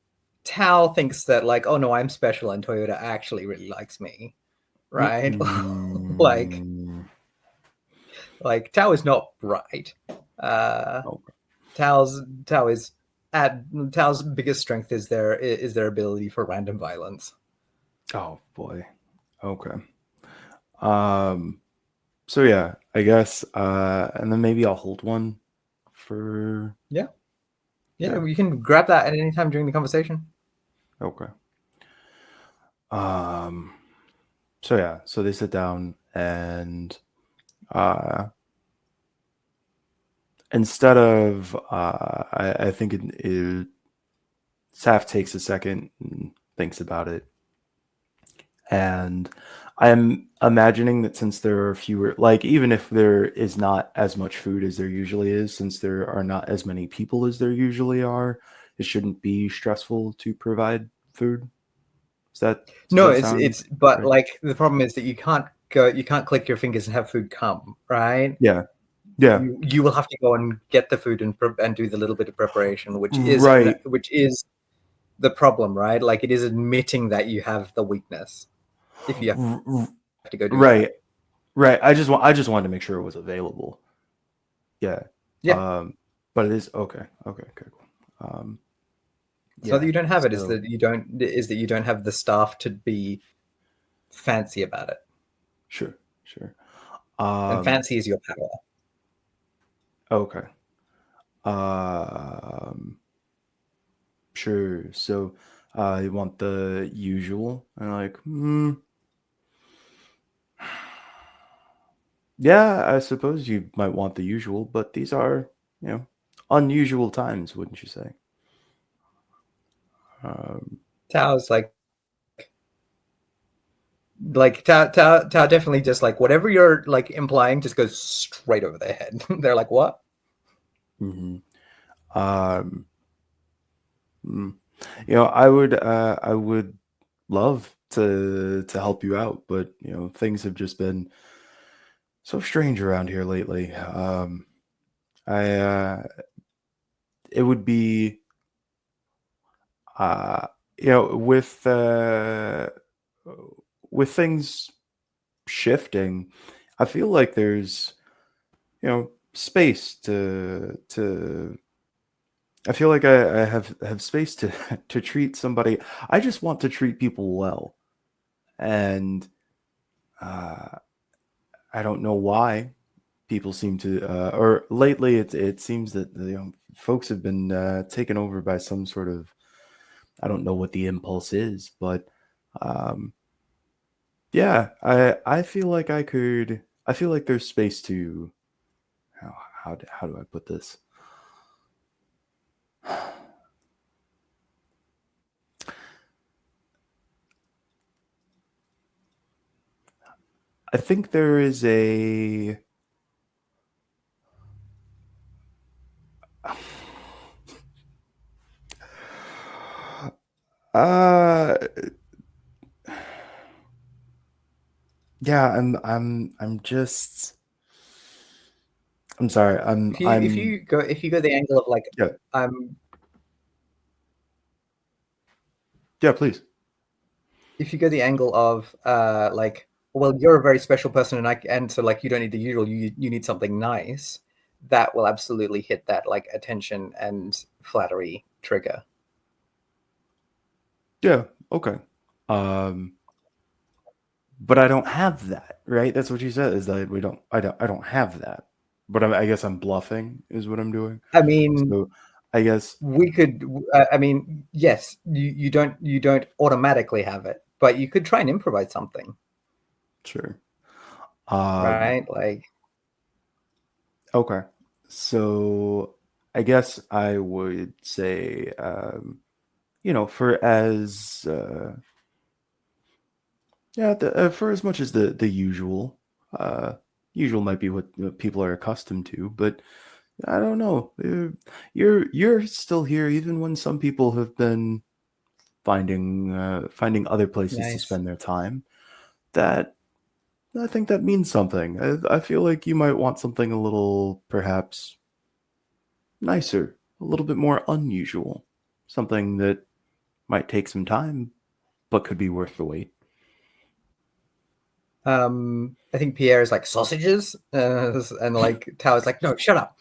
Speaker 1: Tao thinks that like, oh no, I'm special and Toyota actually really likes me, right? like Tao is not right. Tao's biggest strength is their ability for random violence.
Speaker 4: Oh boy. Okay. So yeah, I guess and then maybe I'll hold one for
Speaker 1: Yeah, you can grab that at any time during the conversation.
Speaker 4: Okay. So yeah, so they sit down and instead of I think Saf takes a second and thinks about it. And I'm imagining that since there are fewer, like even if there is not as much food as there usually is, since there are not as many people as there usually are, it shouldn't be stressful to provide food. Is that
Speaker 1: no? It's but right? Like the problem is that you can't go. You can't click your fingers and have food come, right?
Speaker 4: Yeah.
Speaker 1: You will have to go and get the food and do the little bit of preparation, which is
Speaker 4: Right.
Speaker 1: the problem, right? Like, it is admitting that you have the weakness if you have to go do
Speaker 4: Right.
Speaker 1: that.
Speaker 4: Right. I just wanted to make sure it was available. Yeah.
Speaker 1: Yeah.
Speaker 4: But it is okay. Okay. Cool.
Speaker 1: It's not that you don't have it;
Speaker 4: so-
Speaker 1: is that you don't have the staff to be fancy about it.
Speaker 4: Sure.
Speaker 1: And fancy is your power.
Speaker 4: Okay. Sure. So, you want the usual? And like, yeah, I suppose you might want the usual, but these are, unusual times, wouldn't you say?
Speaker 1: Tao's Tao definitely just like whatever you're like implying just goes straight over their head. They're like, what?
Speaker 4: Mm-hmm. I would love to help you out, but things have just been so strange around here lately. It would be with things shifting, I feel like there's space to I feel like I have space to to treat somebody. I just want to treat people well, and I don't know why people seem to, or lately it seems that folks have been taken over by some sort of, I don't know what the impulse is, but yeah, I feel like I feel like there's space to how do I put this? I think there is a yeah, I'm sorry.
Speaker 1: If you go the angle of like,
Speaker 4: yeah. Yeah, please.
Speaker 1: If you go the angle of like, well, you're a very special person, and so like you don't need the usual, you need something nice, that will absolutely hit that like attention and flattery trigger.
Speaker 4: Yeah, okay. But I don't have that, right? That's what you said, is that I don't have that. But I guess I'm bluffing is what I'm doing.
Speaker 1: I mean,
Speaker 4: So I guess
Speaker 1: we could. I mean, yes, you don't automatically have it, but you could try and improvise something,
Speaker 4: sure.
Speaker 1: right? Like,
Speaker 4: Okay. So I guess I would say, for as for as much as the usual, usual might be what people are accustomed to, but I don't know. You're still here, even when some people have been finding other places to
Speaker 1: nice.
Speaker 4: spend their time. That I think that means something. I feel like you might want something a little, perhaps, nicer, a little bit more unusual, something that might take some time, but could be worth the wait.
Speaker 1: I think Pierre is like sausages, and like Tao is like, no, shut up.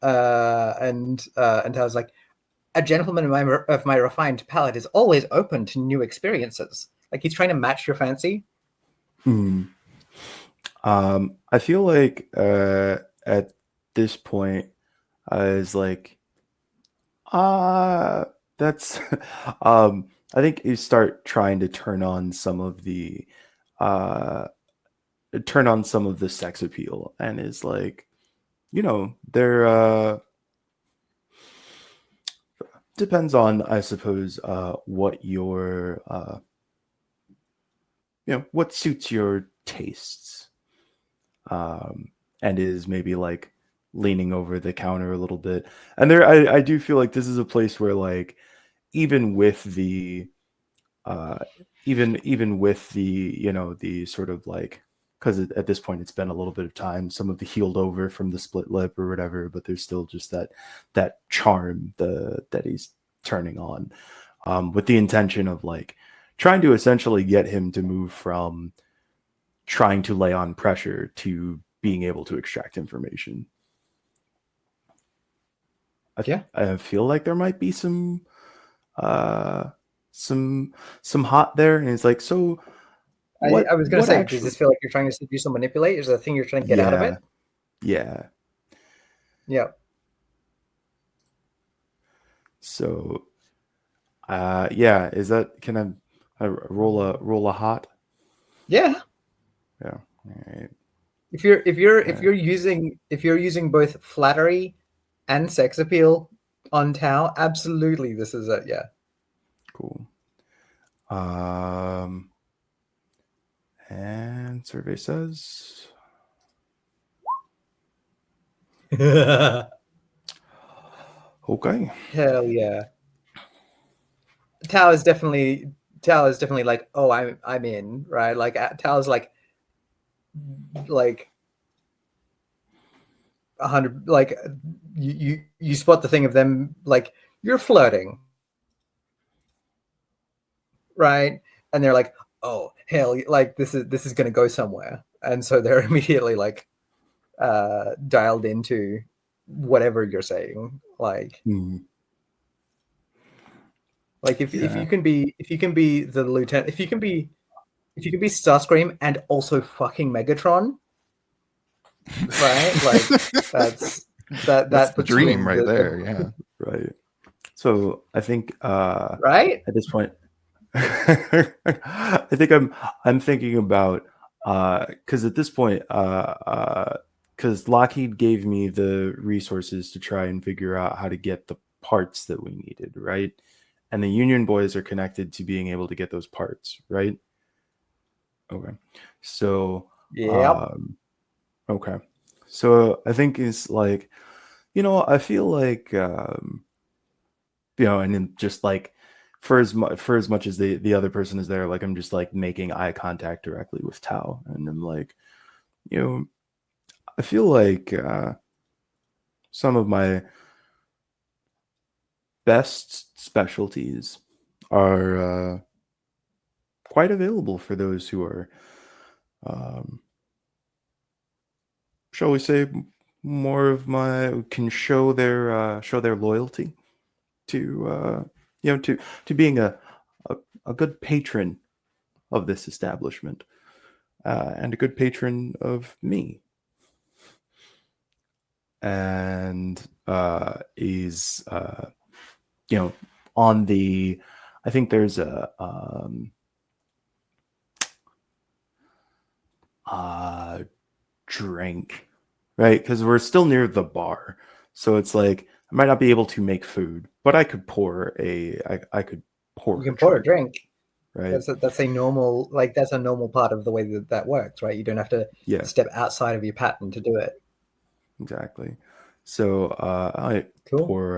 Speaker 1: And Tao's like, a gentleman of my refined palate is always open to new experiences. Like, he's trying to match your fancy.
Speaker 4: I feel like at this point, I was like, that's I think you start trying to turn on some of the sex appeal, and is like, there depends on, I suppose, what your what suits your tastes, and is maybe like leaning over the counter a little bit. And I do feel like this is a place where, like, even with the even with the sort of like, because at this point it's been a little bit of time, some of the healed over from the split lip or whatever, but there's still just that charm that he's turning on, with the intention of like trying to essentially get him to move from trying to lay on pressure to being able to extract information. I feel like there might be some hot there, and it's like, so
Speaker 1: I was going to say, does this feel like you're trying to seduce or manipulate? Is there a thing you're trying to get out of it?
Speaker 4: Yeah. So, is that, can I roll a hot?
Speaker 1: Yeah.
Speaker 4: All right.
Speaker 1: If you're using both flattery and sex appeal on Tao, absolutely, this is it. Yeah.
Speaker 4: Cool. And survey says okay.
Speaker 1: Hell yeah. Tao is definitely like, oh, I'm in, right? Like Tao is like 100, like you spot the thing of them, like, you're flirting, right? And they're like, oh hell, like this is gonna go somewhere, and so they're immediately like dialed into whatever you're saying, like like if you can be the lieutenant, if you can be Starscream and also fucking Megatron, right? Like that's
Speaker 3: the dream right there. Yeah.
Speaker 4: Right. So I think
Speaker 1: right
Speaker 4: at this point, I think I'm thinking about, because at this point, because Lockheed gave me the resources to try and figure out how to get the parts that we needed, right? And the Union boys are connected to being able to get those parts, right? Okay. So okay. So I think it's like, I feel like and then just like for as much as the other person is there, like I'm just like making eye contact directly with Tao, and I'm like, I feel like some of my best specialties are quite available for those who are, shall we say, more of can show their loyalty to to being a good patron of this establishment, and a good patron of me, and is on the, I think there's a drink, right? Because we're still near the bar, so it's like I might not be able to make food, but I could pour a drink, right?
Speaker 1: That's a normal, like, that's a normal part of the way that works, right? You don't have to step outside of your pattern to do it.
Speaker 4: Exactly. So I pour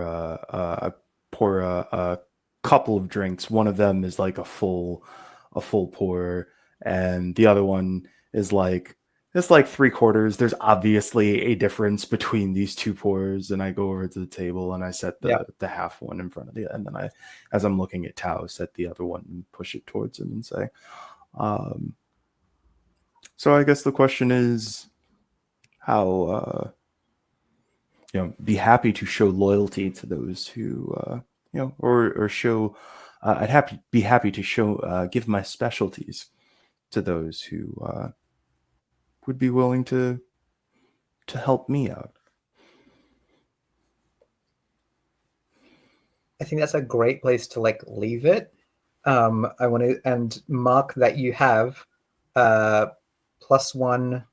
Speaker 4: a couple of drinks. One of them is like a full pour, and the other one is like, it's like 3/4. There's obviously a difference between these two pours, and I go over to the table and I set the half one in front of and then I, as I'm looking at Tao, set the other one and push it towards him and say, so I guess the question is how be happy to show loyalty to those who or show be happy to show give my specialties to those who would be willing to help me out.
Speaker 1: I think that's a great place to like leave it. I want to and mark that you have +1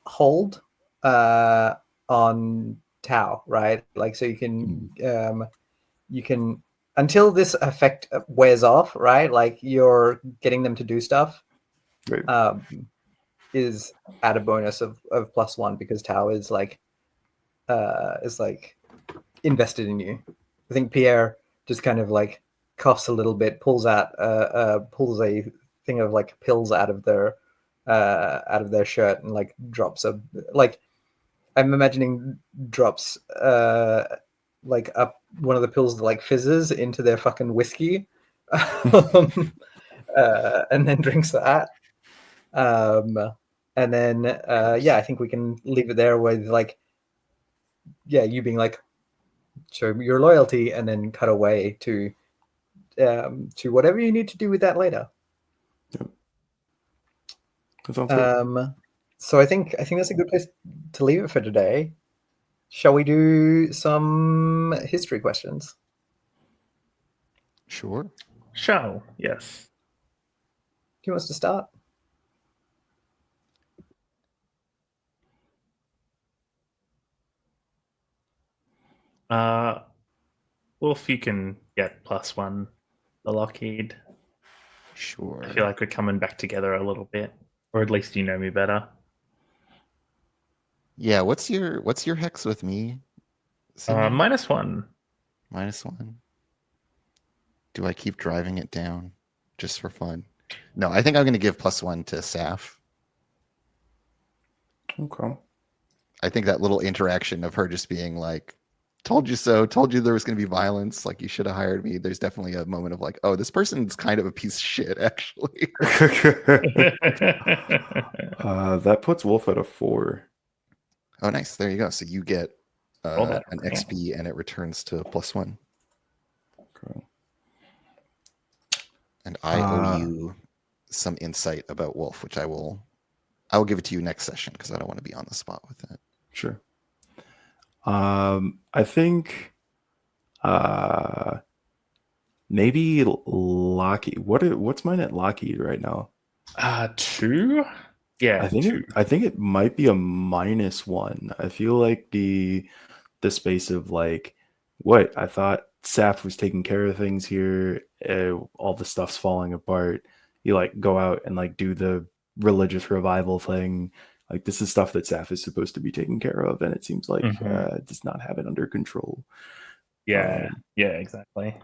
Speaker 1: hold on Tao, right? Like, so you can until this effect wears off, right? Like, you're getting them to do stuff,
Speaker 4: right.
Speaker 1: Is at a bonus of +1 because Tao is like invested in you. I think Pierre just kind of like coughs a little bit, pulls a thing of like pills out of their shirt, and like drops like I'm imagining drops like up one of the pills that like fizzes into their fucking whiskey, and then drinks that. And then I think we can leave it there with like, you being like, show your loyalty, and then cut away to whatever you need to do with that later.
Speaker 4: Yep. That sounds good.
Speaker 1: So I think that's a good place to leave it for today. Shall we do some history questions?
Speaker 3: Sure.
Speaker 2: Shall, yes.
Speaker 1: Who wants to start?
Speaker 2: Wolf, you can get +1 the Lockheed.
Speaker 3: Sure.
Speaker 2: I feel like we're coming back together a little bit, or at least you know me better.
Speaker 3: Yeah, what's your hex with me? Sydney?
Speaker 2: -1.
Speaker 3: -1. Do I keep driving it down just for fun? No, I think I'm going to give +1 to Saf.
Speaker 4: Okay.
Speaker 3: I think that little interaction of her just being like, told you so, told you there was going to be violence, like you should have hired me. There's definitely a moment of like, oh, this person's kind of a piece of shit, actually.
Speaker 4: That puts Wolf at a 4.
Speaker 3: Oh, nice. There you go. So you get
Speaker 2: that,
Speaker 3: an
Speaker 2: yeah.
Speaker 3: XP and it returns to +1.
Speaker 4: Okay.
Speaker 3: And I owe you some insight about Wolf, which I will give it to you next session because I don't want to be on the spot with that.
Speaker 4: Sure. I think maybe Lockheed. What's mine at Lockheed right now?
Speaker 2: 2? Yeah,
Speaker 4: I think
Speaker 2: 2.
Speaker 4: I think it might be a -1. I feel like the space of like, what I thought Saf was taking care of things here. All the stuff's falling apart. You like go out and like do the religious revival thing. Like this is stuff that Saf is supposed to be taking care of, and it seems like does not have it under control.
Speaker 2: Yeah, exactly.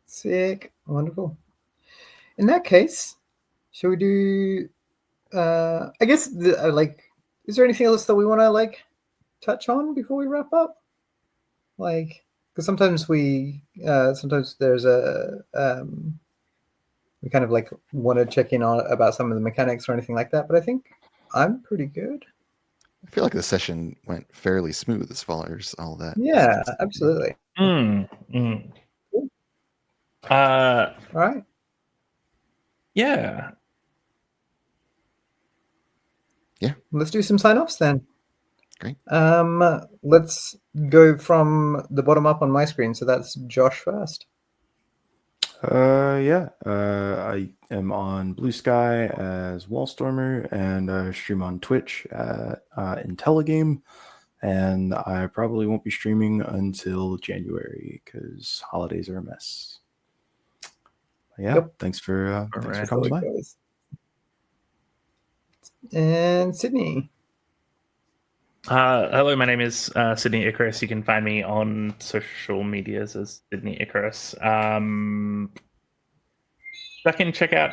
Speaker 1: Sick. Wonderful. In that case, shall we do I guess is there anything else that we want to like touch on before we wrap up? Like, because sometimes there's a we kind of like want to check in on about some of the mechanics or anything like that, but I think I'm pretty good.
Speaker 3: I feel like the session went fairly smooth as far as all that.
Speaker 1: Yeah, absolutely.
Speaker 2: Cool.
Speaker 1: All right.
Speaker 2: Yeah.
Speaker 1: Let's do some sign-offs then.
Speaker 3: Great.
Speaker 1: Let's go from the bottom up on my screen. So that's Josh first.
Speaker 4: I am on Blue Sky as Wallstormer, and stream on Twitch at IntelliGame, and I probably won't be streaming until January because holidays are a mess. Yeah,
Speaker 1: Yep.
Speaker 4: thanks for coming by.
Speaker 1: And Sydney.
Speaker 2: Hello, my name is Sydney Icarus. You can find me on social medias as Sydney Icarus. I can check out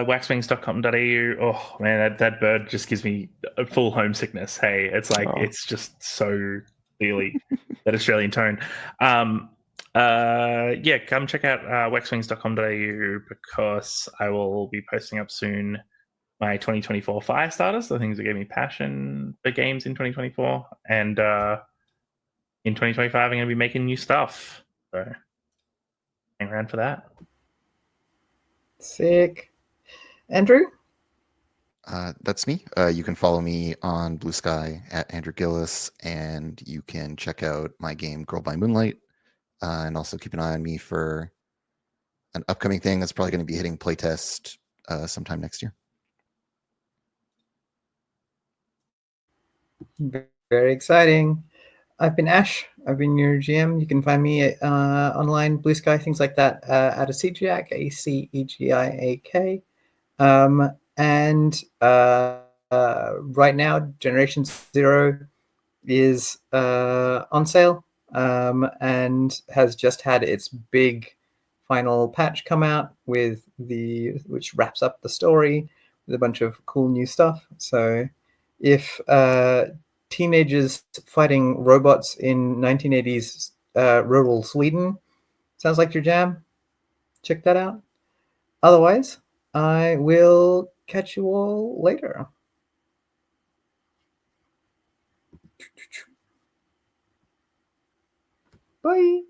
Speaker 2: waxwings.com.au. Oh man, that bird just gives me a full homesickness. Hey, it's like it's just so clearly that Australian tone. Come check out waxwings.com.au because I will be posting up soon my 2024 fire starters, the things that gave me passion for games in 2024, and in 2025 I'm going to be making new stuff. So hang around for that.
Speaker 1: Sick. Andrew?
Speaker 3: That's me. You can follow me on Blue Sky at Andrew Gillis, and you can check out my game Girl by Moonlight, and also keep an eye on me for an upcoming thing that's probably going to be hitting playtest sometime next year.
Speaker 1: Very exciting. I've been Ash. I've been your GM. You can find me online, Blue Sky, things like that, at Acegiac, ACEGIAK. And right now, Generation Zero is on sale and has just had its big final patch come out which wraps up the story with a bunch of cool new stuff. So if teenagers fighting robots in 1980s rural Sweden sounds like your jam, check that out. Otherwise, I will catch you all later. Bye.